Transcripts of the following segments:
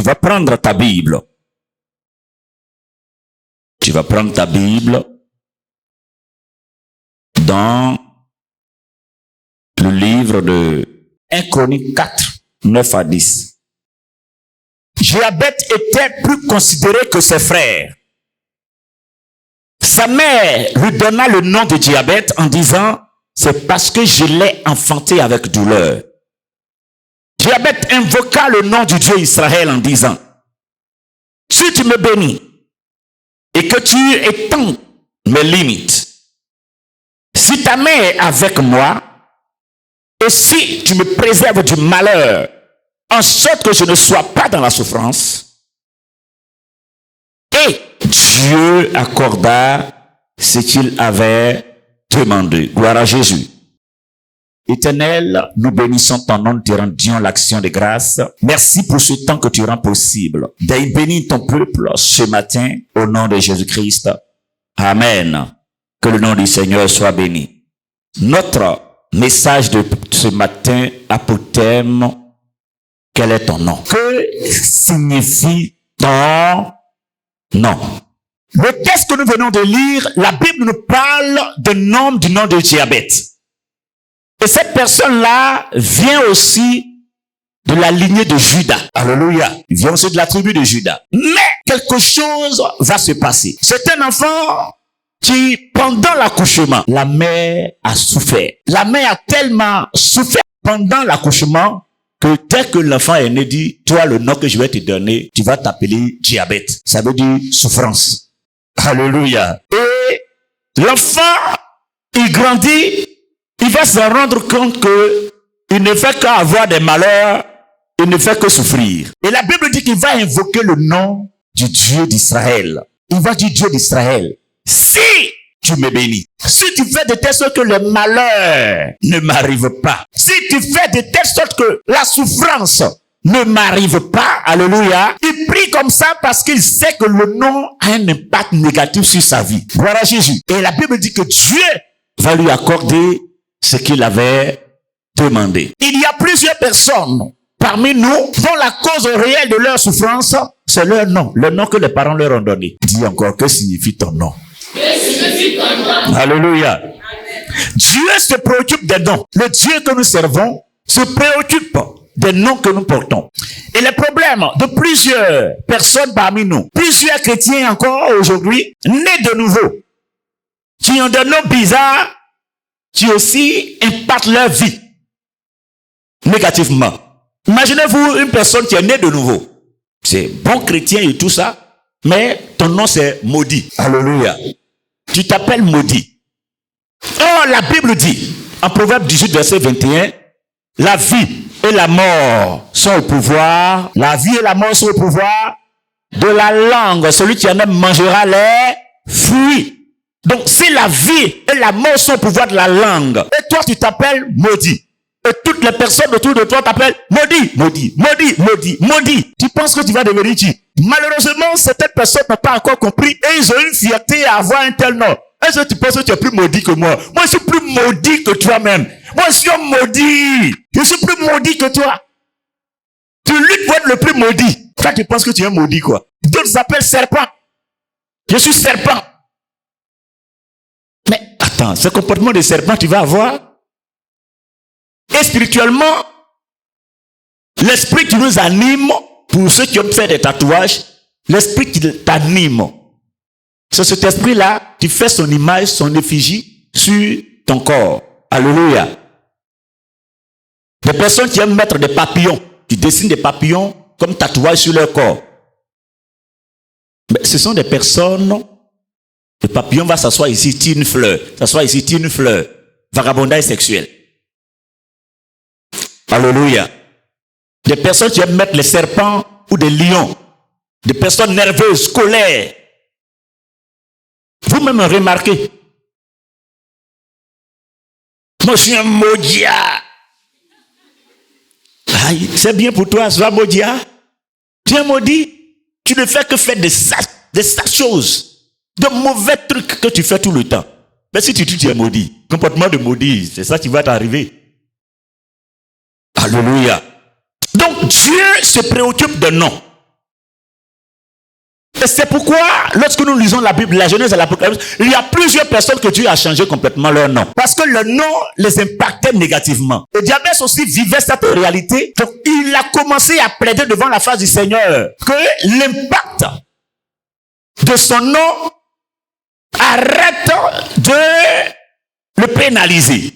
vas prendre ta Bible. Tu vas prendre ta Bible dans le livre de 1 Chroniques 4, 9 à 10. Joabet était plus considéré que ses frères. Sa mère lui donna le nom de Joabet en disant, c'est parce que je l'ai enfanté avec douleur. Joabet invoqua le nom du Dieu Israël en disant, si tu me bénis et que tu étends mes limites, si ta main est avec moi, et si tu me préserves du malheur, en sorte que je ne sois pas dans la souffrance, et Dieu accorda ce qu'il avait demandé. Gloire à Jésus. Éternel, nous bénissons ton nom, nous te rendions l'action de grâce. Merci pour ce temps que tu rends possible. D'ailleurs, bénis ton peuple ce matin au nom de Jésus-Christ. Amen. Que le nom du Seigneur soit béni. Notre message de ce matin a pour thème, quel est ton nom? Que signifie ton nom? Le texte que nous venons de lire, la Bible nous parle du nom de Joabet. Et cette personne-là vient aussi de la lignée de Juda. Alléluia. Il vient aussi de la tribu de Juda. Mais quelque chose va se passer. C'est un enfant qui, pendant l'accouchement, la mère a souffert. La mère a tellement souffert pendant l'accouchement que dès que l'enfant est né, dit, toi, le nom que je vais te donner, tu vas t'appeler Joabet. Ça veut dire souffrance. Alléluia. Et l'enfant, il grandit, il va se rendre compte que il ne fait qu'avoir des malheurs, il ne fait que souffrir. Et la Bible dit qu'il va invoquer le nom du Dieu d'Israël. Il va dire Dieu d'Israël. Si tu me bénis, si tu fais de telle sorte que le malheur ne m'arrive pas, si tu fais de telle sorte que la souffrance ne m'arrive pas, alléluia, il prie comme ça parce qu'il sait que le nom a un impact négatif sur sa vie. Voilà Jésus. Et la Bible dit que Dieu va lui accorder ce qu'il avait demandé. Il y a plusieurs personnes parmi nous dont la cause réelle de leur souffrance, c'est leur nom, le nom que les parents leur ont donné. Dis encore, que signifie ton nom? Alléluia. Dieu se préoccupe des noms. Le Dieu que nous servons se préoccupe des noms que nous portons. Et le problème de plusieurs personnes parmi nous, plusieurs chrétiens encore aujourd'hui, nés de nouveau, qui ont des noms bizarres, qui aussi impactent leur vie négativement. Imaginez-vous une personne qui est née de nouveau. C'est bon chrétien et tout ça, mais ton nom c'est maudit. Alléluia. Tu t'appelles maudit. Or, la Bible dit, en Proverbe 18, verset 21, la vie et la mort sont au pouvoir, la vie et la mort sont au pouvoir de la langue. Celui qui en aime mangera les fruits. Donc, si la vie et la mort sont au pouvoir de la langue, et toi tu t'appelles maudit, et toutes les personnes autour de toi t'appellent maudit, maudit, maudit, maudit, maudit, tu penses que tu vas devenir qui? Malheureusement, certaines personnes n'ont pas encore compris et ils ont une fierté à avoir un tel nom. Est-ce que tu penses que tu es plus maudit que moi? Moi, je suis plus maudit que toi-même. Moi, je suis un maudit. Je suis plus maudit que toi. Tu luttes pour être le plus maudit. Toi, tu penses que tu es maudit, quoi. D'autres s'appellent serpent. Je suis serpent. Mais attends, ce comportement de serpent, tu vas avoir. Et spirituellement, l'esprit qui nous anime, pour ceux qui ont fait des tatouages, l'esprit qui t'anime. C'est cet esprit-là qui fait son image, son effigie sur ton corps. Alléluia. Des personnes qui aiment mettre des papillons, qui dessinent des papillons comme tatouage sur leur corps. Mais ce sont des personnes, le papillon va s'asseoir ici, tire une fleur. S'asseoir ici, tire une fleur. Vagabondage sexuel. Alléluia. Des personnes qui aiment mettre les serpents ou des lions. Des personnes nerveuses, colères. Vous-même remarquez. Moi, je suis un maudia. C'est bien pour toi, sois maudia. Tu es maudit. Tu ne fais que faire des sales choses. De mauvais trucs que tu fais tout le temps. Mais si tu dis tu es maudit, comportement de maudit, c'est ça qui va t'arriver. Alléluia. Donc Dieu se préoccupe de nom. Et c'est pourquoi, lorsque nous lisons la Bible, la Genèse et l'Apocalypse, il y a plusieurs personnes que Dieu a changé complètement leur nom. Parce que le nom les impactait négativement. Et Jabez aussi vivait cette réalité. Donc, il a commencé à plaider devant la face du Seigneur que l'impact de son nom arrête de le pénaliser,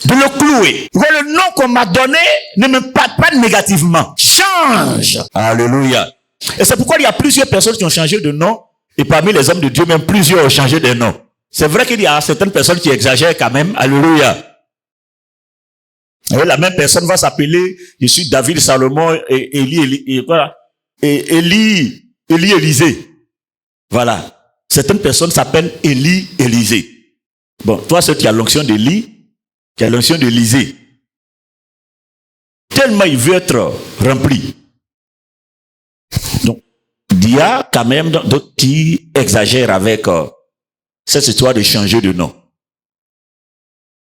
de le clouer. Le nom qu'on m'a donné ne m'impacte pas négativement. Change. Alléluia. Et c'est pourquoi il y a plusieurs personnes qui ont changé de nom. Et parmi les hommes de Dieu, même plusieurs ont changé de nom. C'est vrai qu'il y a certaines personnes qui exagèrent quand même. Alléluia. Et la même personne va s'appeler, je suis David, Salomon, et Élisée. Voilà. Certaines personnes s'appellent Élisée. Bon, toi, ceux qui a l'onction d'Élie, qui a l'onction d'Élisée. Tellement il veut être rempli. Donc, il y a quand même d'autres qui exagèrent avec cette histoire de changer de nom.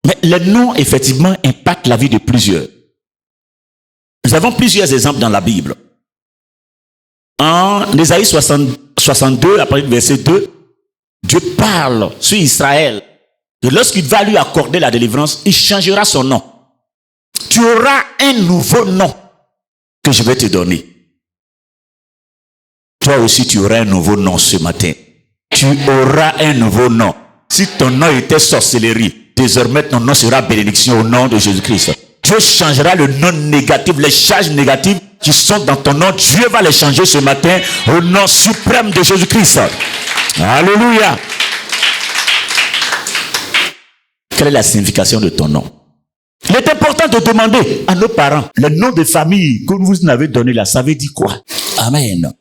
Mais les noms, effectivement, impactent la vie de plusieurs. Nous avons plusieurs exemples dans la Bible. En Ésaïe 62, à partir du verset 2, Dieu parle sur Israël. Et lorsqu'il va lui accorder la délivrance, il changera son nom. Tu auras un nouveau nom que je vais te donner. Toi aussi, tu auras un nouveau nom ce matin. Tu auras un nouveau nom. Si ton nom était sorcellerie, désormais ton nom sera bénédiction au nom de Jésus-Christ. Dieu changera le nom négatif, les charges négatives qui sont dans ton nom. Dieu va les changer ce matin au nom suprême de Jésus-Christ. Alléluia. Quelle est la signification de ton nom? Il est important de demander à nos parents le nom de famille que vous nous avez donné là. Ça veut dire quoi? Amen.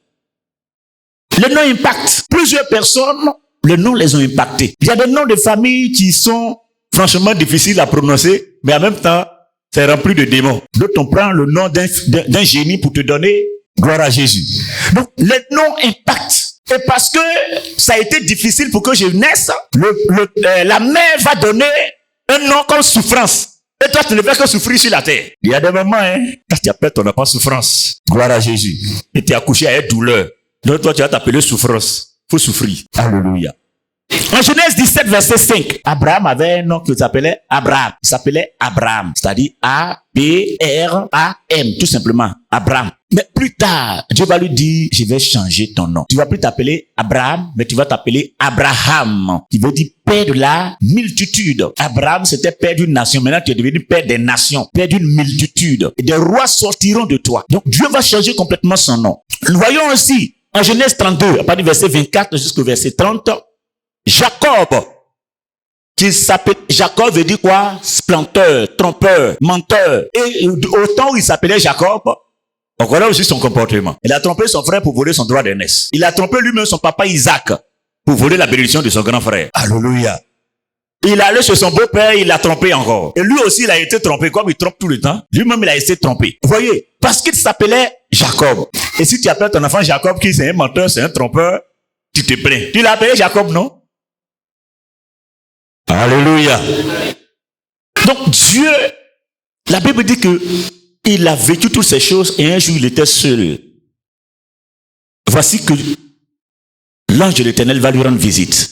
Le nom impacte. Plusieurs personnes, les noms les ont impactés. Il y a des noms de famille qui sont franchement difficiles à prononcer, mais en même temps, c'est rempli de démons. D'autres, on prend le nom d'un génie pour te donner gloire à Jésus. Donc, les noms impactent. Et parce que ça a été difficile pour que je naisse, la mère va donner un nom comme souffrance. Et toi, tu ne fais que souffrir sur la terre. Il y a des moments, quand tu appelles ton enfant souffrance, gloire à Jésus. Et tu es accouché avec douleur. Donc toi, tu vas t'appeler souffrance. Faut souffrir. Alléluia. En Genèse 17, verset 5, Abraham avait un nom qui s'appelait Abraham. Il s'appelait Abraham, c'est-à-dire A-B-R-A-M, tout simplement. Abraham. Mais plus tard, Dieu va lui dire, je vais changer ton nom. Tu vas plus t'appeler Abraham, mais tu vas t'appeler Abraham, qui veut dire père de la multitude. Abraham, c'était père d'une nation. Maintenant, tu es devenu père des nations, père d'une multitude. Et des rois sortiront de toi. Donc, Dieu va changer complètement son nom. Nous voyons aussi, en Genèse 32, à partir du verset 24 jusqu'au verset 30, Jacob, qui s'appelle Jacob veut dire quoi? Splenteur, trompeur, menteur. Et au temps où il s'appelait Jacob, on connaît aussi son comportement. Il a trompé son frère pour voler son droit d'aînesse. Il a trompé lui-même son papa Isaac pour voler la bénédiction de son grand frère. Alléluia. Il est allé chez son beau-père, il l'a trompé encore. Et lui aussi, il a été trompé. Comme il trompe tout le temps, lui-même, il a été trompé. Vous voyez, parce qu'il s'appelait Jacob. Et si tu appelles ton enfant Jacob, qui c'est un menteur, c'est un trompeur, tu te plains. Tu l'as appelé Jacob, non? Alléluia. Donc Dieu, la Bible dit que il a vécu toutes ces choses et un jour il était seul. Voici que l'ange de l'Éternel va lui rendre visite.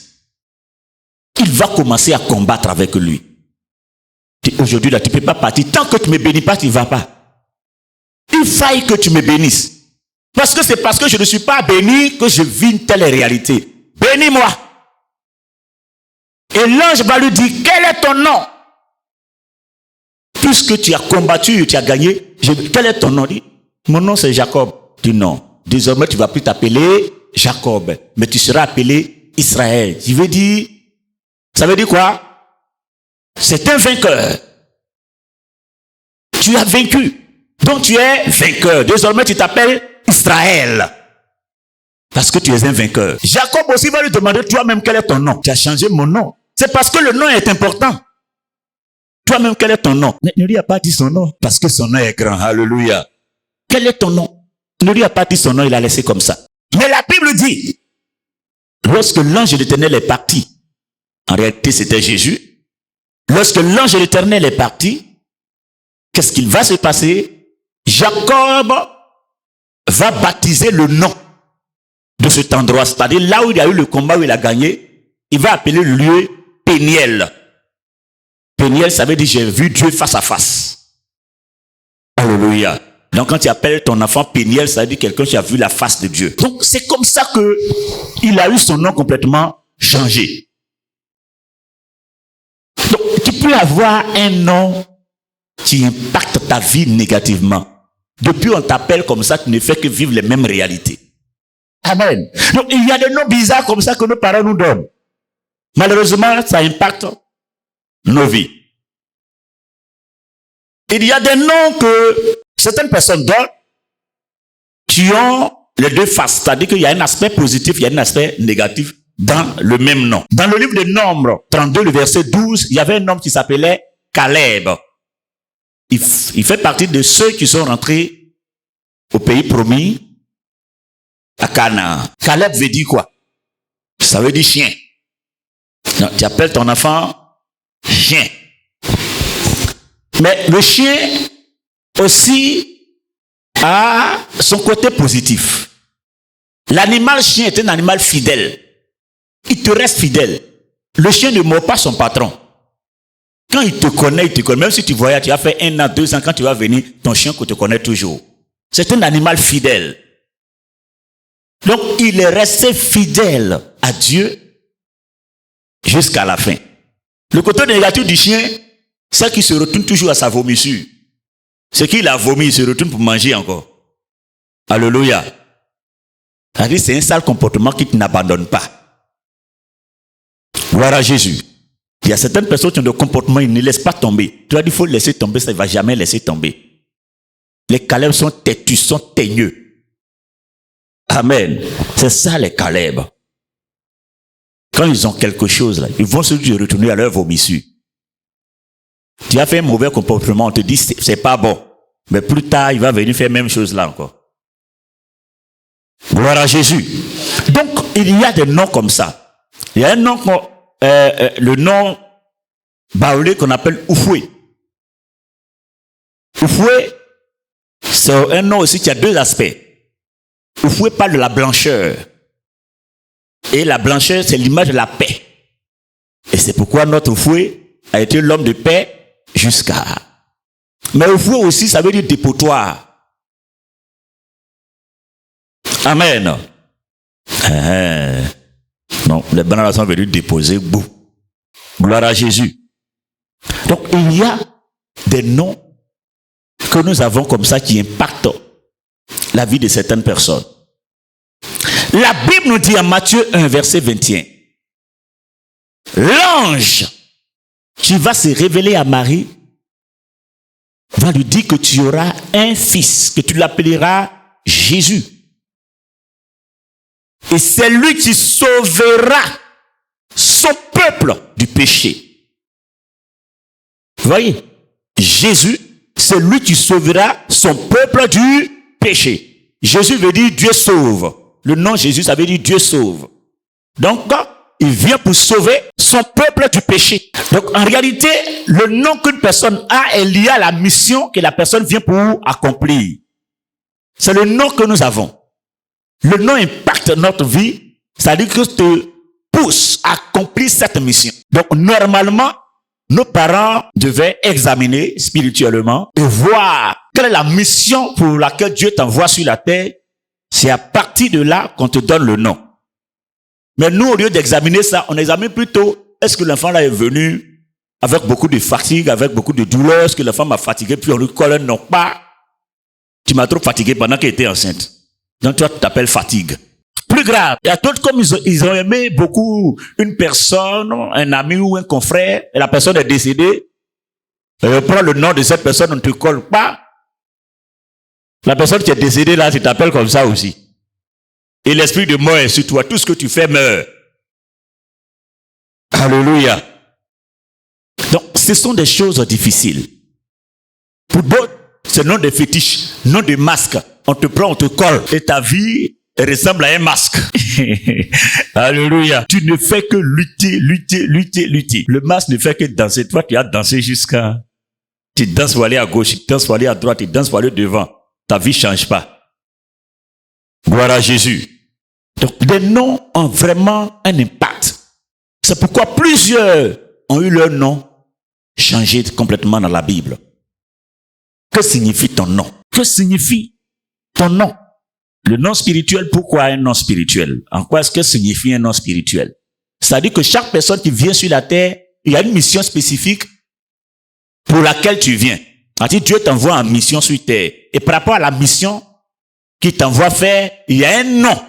Il va commencer à combattre avec lui. Aujourd'hui là, tu ne peux pas partir. Tant que tu ne me bénis pas, tu ne vas pas. Il faille que tu me bénisses. Parce que c'est parce que je ne suis pas béni que je vis une telle réalité. Bénis-moi. Et l'ange va lui dire, quel est ton nom? Puisque tu as combattu, tu as gagné, quel est ton nom? Dit, mon nom c'est Jacob. Du nom. Désormais, tu ne vas plus t'appeler Jacob, mais tu seras appelé Israël. Ça veut dire quoi? C'est un vainqueur. Tu as vaincu. Donc tu es vainqueur. Désormais, tu t'appelles Israël. Parce que tu es un vainqueur. Jacob aussi va lui demander toi-même quel est ton nom. Tu as changé mon nom. C'est parce que le nom est important. Toi-même, quel est ton nom? Ne lui a pas dit son nom. Parce que son nom est grand. Alléluia. Quel est ton nom? Ne lui a pas dit son nom, il a laissé comme ça. Mais la Bible dit, lorsque l'ange de l'Éternel est parti, en réalité c'était Jésus, lorsque l'ange de l'Éternel est parti, qu'est-ce qu'il va se passer? Jacob va baptiser le nom de cet endroit, c'est-à-dire là où il y a eu le combat, où il a gagné, il va appeler le lieu Péniel. Péniel, ça veut dire j'ai vu Dieu face à face. Alléluia. Donc quand tu appelles ton enfant Péniel, ça veut dire quelqu'un qui a vu la face de Dieu. Donc c'est comme ça que il a eu son nom complètement changé. Donc tu peux avoir un nom qui impacte ta vie négativement. Depuis on t'appelle comme ça, tu ne fais que vivre les mêmes réalités. Amen. Donc il y a des noms bizarres comme ça que nos parents nous donnent. Malheureusement, ça impacte nos vies. Il y a des noms que certaines personnes donnent qui ont les deux faces. C'est-à-dire qu'il y a un aspect positif, il y a un aspect négatif dans le même nom. Dans le livre de Nombres 32, le verset 12, il y avait un homme qui s'appelait Caleb. Il fait partie de ceux qui sont rentrés au pays promis, à Canaan. Caleb veut dire quoi? Ça veut dire chien. Donc, tu appelles ton enfant chien. Mais le chien aussi a son côté positif. L'animal chien est un animal fidèle. Il te reste fidèle. Le chien ne mord pas son patron. Quand il te connaît, il te connaît. Même si tu voyages, tu as fait 1 an, 2 ans, quand tu vas venir, ton chien te connaît toujours. C'est un animal fidèle. Donc, il est resté fidèle à Dieu jusqu'à la fin. Le côté négatif du chien, c'est qu'il se retourne toujours à sa vomissure. Ce qu'il a vomi, il se retourne pour manger encore. Alléluia. C'est-à-dire, c'est un sale comportement qui ne n'abandonne pas. Gloire à Jésus. Il y a certaines personnes qui ont des comportements, ils ne laissent pas tomber. Tu as dit, il faut le laisser tomber, ça ne va jamais laisser tomber. Les Caleb sont têtus, sont teigneux. Amen. C'est ça les Caleb. Quand ils ont quelque chose là, ils vont se retourner à leur vomissure. Tu as fait un mauvais comportement, on te dit c'est pas bon. Mais plus tard, il va venir faire la même chose là encore. Gloire à Jésus. Donc, il y a des noms comme ça. Il y a un nom, le nom baoulé qu'on appelle Oufoué. Oufoué, c'est un nom aussi qui a deux aspects. Oufoué parle de la blancheur. Et la blancheur, c'est l'image de la paix. Et c'est pourquoi notre Oufoué a été l'homme de paix jusqu'à. Mais Oufoué aussi, ça veut dire dépotoir. Amen. Non, les bananes sont venus déposer bout. Gloire à Jésus. Donc, il y a des noms que nous avons comme ça qui impactent la vie de certaines personnes. La Bible nous dit en Matthieu 1, verset 21, l'ange qui va se révéler à Marie va lui dire que tu auras un fils, que tu l'appelleras Jésus. Et c'est lui qui sauvera son peuple du péché. Vous voyez? Jésus, c'est lui qui sauvera son peuple du péché. Jésus veut dire Dieu sauve. Le nom Jésus, ça veut dire Dieu sauve. Donc, il vient pour sauver son peuple du péché. Donc, en réalité, le nom qu'une personne a est lié à la mission que la personne vient pour accomplir. C'est le nom que nous avons. Le nom impacte notre vie, c'est-à-dire que te pousse à accomplir cette mission. Donc, normalement, nos parents devaient examiner spirituellement et voir quelle est la mission pour laquelle Dieu t'envoie sur la terre. C'est à partir de là qu'on te donne le nom. Mais nous, au lieu d'examiner ça, on examine plutôt, est-ce que l'enfant là est venu avec beaucoup de fatigue, avec beaucoup de douleur, est-ce que l'enfant m'a fatigué, puis on lui colle un nom. Pas, tu m'as trop fatigué pendant qu'elle était enceinte. Donc toi, tu t'appelles fatigue. Plus grave, il y a d'autres comme ils ont aimé beaucoup une personne, un ami ou un confrère, et la personne est décédée, et on prend le nom de cette personne, on ne te colle pas. La personne qui est décédée là, tu t'appelles comme ça aussi. Et l'esprit de mort est sur toi. Tout ce que tu fais meurt. Alléluia. Donc, ce sont des choses difficiles. Pour d'autres, c'est nom de fétiche, nom de masque. On te prend, on te colle. Et ta vie ressemble à un masque. Alléluia. Tu ne fais que lutter, lutter, lutter, lutter. Le masque ne fait que danser. Toi, tu as dansé jusqu'à... Tu danses pour aller à gauche, tu danses pour aller à droite, tu danses pour aller devant. Ta vie ne change pas. Gloire à Jésus. Donc, les noms ont vraiment un impact. C'est pourquoi plusieurs ont eu leur nom changé complètement dans la Bible. Que signifie ton nom? Que signifie ton nom? Le nom spirituel, pourquoi un nom spirituel? En quoi est-ce que signifie un nom spirituel? C'est-à-dire que chaque personne qui vient sur la terre, il y a une mission spécifique pour laquelle tu viens. C'est-à-dire Dieu t'envoie en mission sur terre. Et par rapport à la mission qu'il t'envoie faire, il y a un nom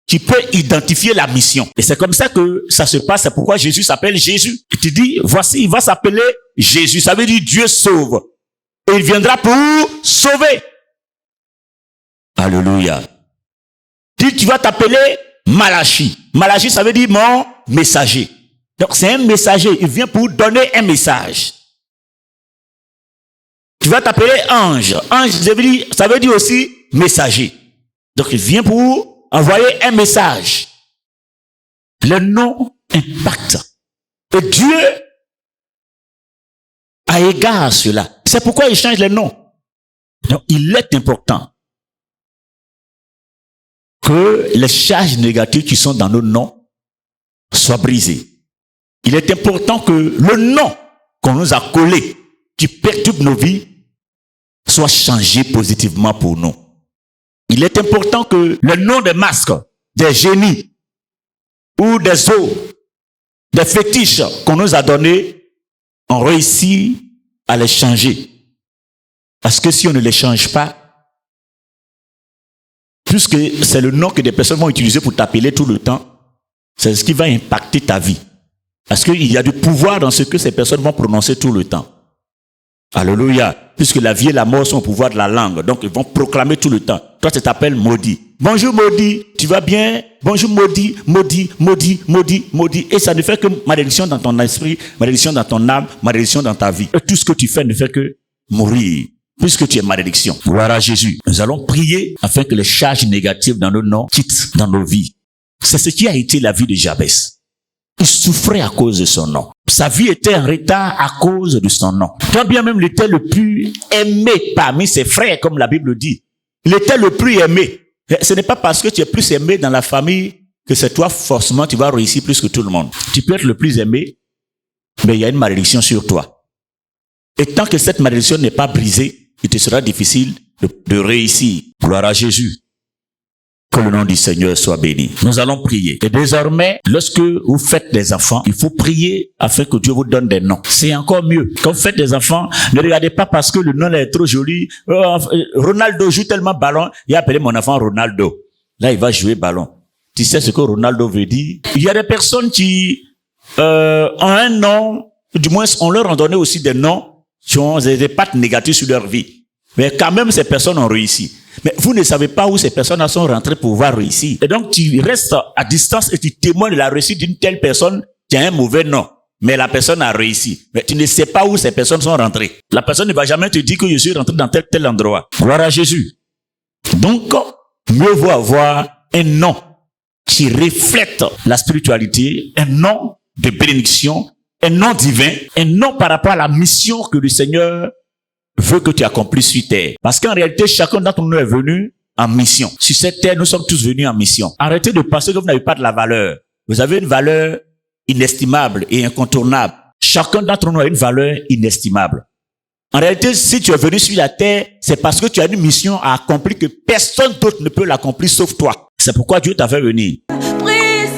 qui peut identifier la mission. Et c'est comme ça que ça se passe. C'est pourquoi Jésus s'appelle Jésus. Et tu dis, voici, il va s'appeler Jésus. Ça veut dire Dieu sauve. Et il viendra pour sauver. Alléluia. Tu vas t'appeler Malachi. Malachi, ça veut dire mon messager. Donc c'est un messager. Il vient pour donner un message. Tu vas t'appeler ange. Ange, ça veut dire aussi messager. Donc il vient pour envoyer un message. Le nom impacte. Et Dieu a égard à cela. C'est pourquoi il change les noms. Donc il est important que les charges négatives qui sont dans nos noms soient brisées. Il est important que le nom qu'on nous a collé, qui perturbe nos vies, soit changé positivement pour nous. Il est important que le nom des masques, des génies, ou des os, des fétiches qu'on nous a donnés, on réussit à les changer. Parce que si on ne les change pas, puisque c'est le nom que des personnes vont utiliser pour t'appeler tout le temps, c'est ce qui va impacter ta vie. Parce qu'il y a du pouvoir dans ce que ces personnes vont prononcer tout le temps. Alléluia. Puisque la vie et la mort sont au pouvoir de la langue. Donc, ils vont proclamer tout le temps. Toi, tu t'appelles maudit. Bonjour maudit, tu vas bien? Bonjour maudit, maudit, maudit, maudit, maudit. Et ça ne fait que malédiction dans ton esprit, malédiction dans ton âme, malédiction dans ta vie. Et tout ce que tu fais ne fait que mourir. Puisque tu es malédiction. Gloire à Jésus. Nous allons prier afin que les charges négatives dans nos noms quittent dans nos vies. C'est ce qui a été la vie de Jabez. Il souffrait à cause de son nom. Sa vie était en retard à cause de son nom. Quand bien même il était le plus aimé parmi ses frères, comme la Bible dit. Il était le plus aimé. Ce n'est pas parce que tu es plus aimé dans la famille que c'est toi forcément tu vas réussir plus que tout le monde. Tu peux être le plus aimé, mais il y a une malédiction sur toi. Et tant que cette malédiction n'est pas brisée, il te sera difficile de réussir. Gloire à Jésus. Que le nom du Seigneur soit béni. Nous allons prier. Et désormais, lorsque vous faites des enfants, il faut prier afin que Dieu vous donne des noms. C'est encore mieux. Quand vous faites des enfants, ne regardez pas parce que le nom est trop joli. Ronaldo joue tellement ballon. Il a appelé mon enfant Ronaldo. Là, il va jouer ballon. Tu sais ce que Ronaldo veut dire? Il y a des personnes qui ont un nom, du moins on leur a donné aussi des noms qui ont des pattes négatives sur leur vie. Mais quand même, ces personnes ont réussi. Mais vous ne savez pas où ces personnes sont rentrées pour pouvoir réussir. Et donc, tu restes à distance et tu témoignes de la réussite d'une telle personne qui a un mauvais nom. Mais la personne a réussi. Mais tu ne sais pas où ces personnes sont rentrées. La personne ne va jamais te dire que je suis rentré dans tel endroit. Gloire à Jésus. Donc, mieux vaut avoir un nom qui reflète la spiritualité, un nom de bénédiction, un nom divin, un nom par rapport à la mission que le Seigneur veut que tu accomplisses sur terre. Parce qu'en réalité, chacun d'entre nous est venu en mission. Sur cette terre, nous sommes tous venus en mission. Arrêtez de penser que vous n'avez pas de la valeur. Vous avez une valeur inestimable et incontournable. Chacun d'entre nous a une valeur inestimable. En réalité, si tu es venu sur la terre, c'est parce que tu as une mission à accomplir que personne d'autre ne peut l'accomplir sauf toi. C'est pourquoi Dieu t'a fait venir. Brise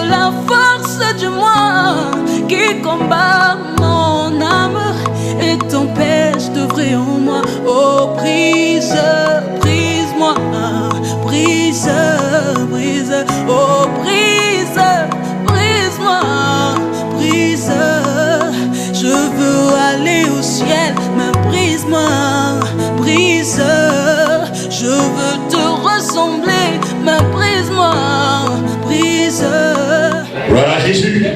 la force du moi qui combat mon âme et t'empêche d'œuvrer en moi. Oh, brise-moi, brise, oh, brise-moi, brise. Je veux aller au ciel, mais brise-moi, brise. Je veux te ressembler, mais brise-moi, brise. Voilà Jésus.